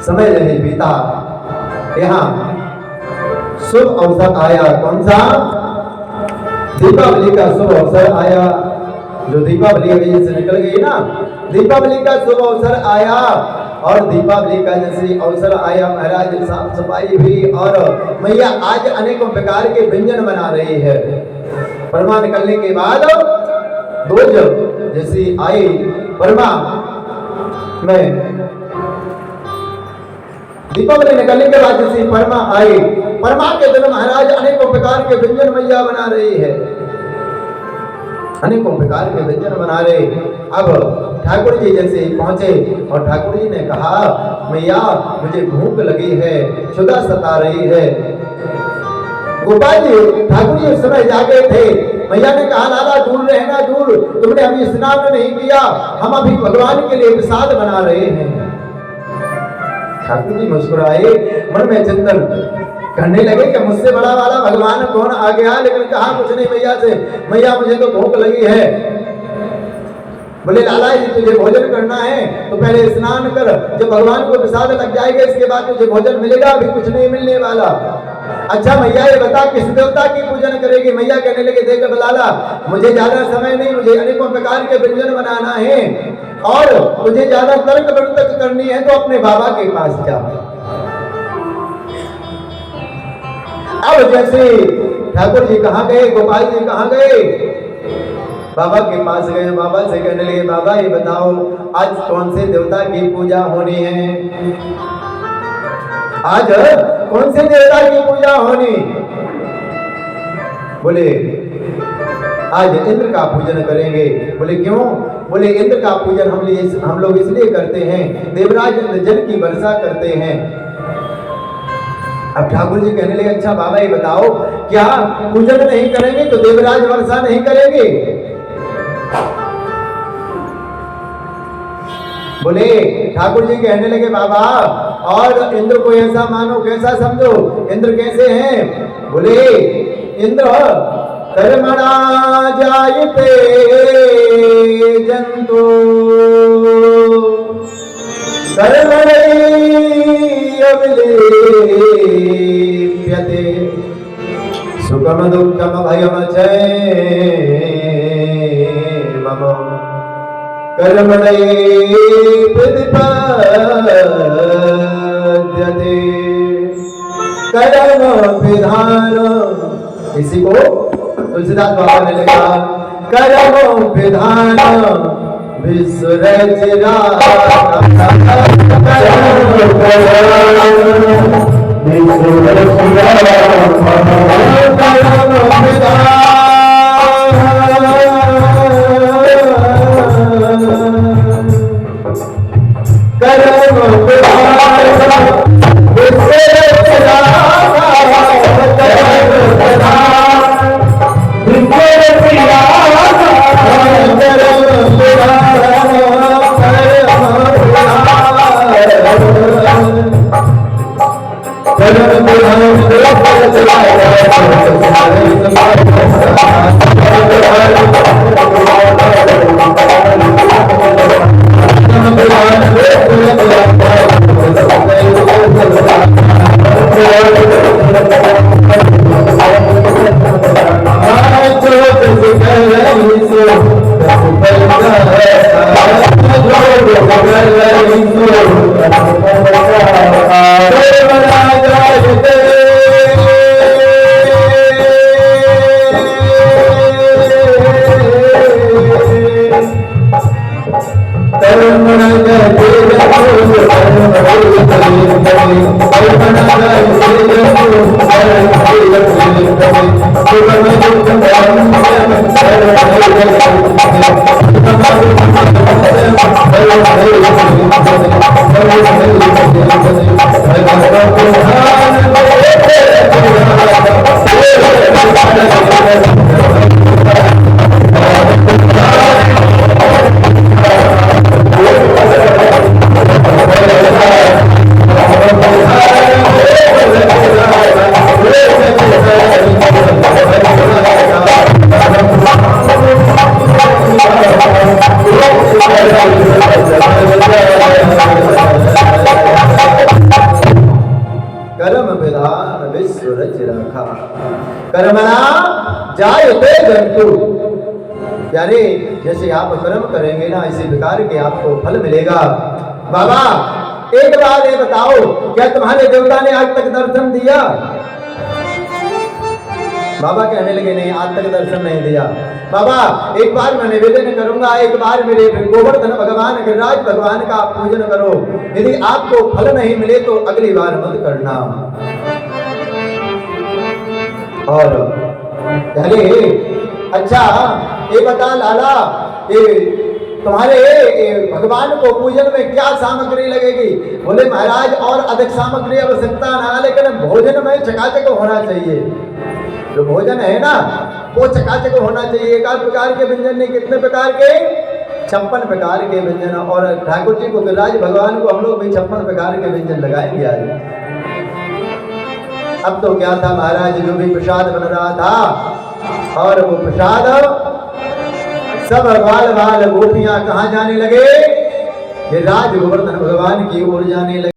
समय रहे बीता, यहाँ शुभ अवसर आया। कौन सा? दीपावली का शुभ अवसर आया। जो दीपावली अभी से निकल गई ना, दीपावली का शुभ अवसर आया। और दीपावली का जैसे अवसर आया महाराज, साफ सफाई हुई और मैया आज अनेकों प्रकार के व्यंजन बना रही है। परमा निकलने के बाद दूज जैसी आई, परमा में दीपावली निकलने के बाद जैसी परमा आई, परमा के दिन महाराज अनेकों प्रकार के व्यंजन मैया बना रही है, अनेकों प्रकार के व्यंजन बना रहे। अब ठाकुर जी जैसे पहुंचे और ठाकुर जी ने कहा, मैया मुझे भूख लगी है, क्षुधा सता रही है। गोपाल जी ठाकुर जी उस समय जागे थे। मैया ने कहा, लाला दूर रहना, दूर, तुमने अभी स्नान नहीं किया, हम अभी भगवान के लिए प्रसाद बना रहे हैं। ठाकुर जी मुस्कुराए, मन में चिंतन करने लगे कि मुझसे बड़ा वाला भगवान कौन आ गया। लेकिन कहा कुछ नहीं मैया से, मैया मुझे तो भूख लगी है। बोले लाला जी तुझे भोजन करना है तो पहले स्नान कर, जब भगवान को प्रसाद लग जाएगा इसके बाद तुझे भोजन मिलेगा, अभी कुछ नहीं मिलने वाला। अच्छा मैया ये बता किस देवता की पूजन करेगी? मैया कहने लगे, देख लाला मुझे ज्यादा समय नहीं, मुझे अनेकों प्रकार के व्यंजन बनाना है और तुझे ज्यादा तर्क वर्तक करनी है तो अपने बाबा के पास जा। अब जैसे ठाकुर जी कहाँ गए, गोपाल जी कहाँ गए? बाबा के पास गए। बाबा से कहने लगे, बाबा ये बताओ आज कौन से देवता की पूजा होनी है? आज कौन से देवता की पूजा होनी? बोले आज इंद्र का पूजन करेंगे। बोले क्यों? बोले इंद्र का पूजन हम लोग इसलिए करते हैं, देवराज इंद्र जल की वर्षा करते हैं। अब ठाकुर जी कहने लगे, अच्छा बाबा ये बताओ क्या पूजन नहीं करेंगे तो देवराज वर्षा नहीं करेंगे? बोले ठाकुर जी कहने लगे, बाबा और इंद्र को ऐसा मानो, कैसा समझो? इंद्र कैसे हैं? बोले इंद्र कर्मणा जायते जंतु कर्मणि अविलिप्यते सुखम दुःखम भयम चैवम कर्मणि प्रतिपद्यते कर्म विधान। इसी को तुलसीदास बाबा ने लिखा, कर्म विधान विसृजरा सूरज रखा कर्मणा जायते जंतु। यानी जैसे आप कर्म करेंगे ना इसी प्रकार के आपको फल मिलेगा। बाबा एक बार ये बताओ, क्या तुम्हारे देवता ने आज तक दर्शन दिया? बाबा कहने लगे नहीं, आज तक दर्शन नहीं दिया। बाबा एक बार मैं निवेदन करूंगा, एक बार मेरे गोवर्धन भगवान गिरिराज भगवान का आप पूजन करो, यदि आपको फल नहीं मिले तो अगली बार मत करना। और पहले अच्छा ये बता लाला, ये तुम्हारे भगवान को पूजन में क्या सामग्री लगेगी? बोले महाराज और अधिक सामग्री आवश्यकता ना, लेकिन भोजन में चकाचक होना चाहिए। जो भोजन है ना वो चकाचक होना चाहिए। एकाध प्रकार के व्यंजन नहीं, कितने प्रकार के? 56 प्रकार के व्यंजन। और ठाकुर जी को गिरिराज भगवान को हम लोग भी 56 प्रकार के व्यंजन लगाएंगे आज। अब तो क्या था महाराज, जो भी प्रसाद बन रहा था और वो प्रसाद सब बाल बाल गोपियां कहाँ जाने लगे? गिरिराज गोवर्धन भगवान की ओर जाने लगे।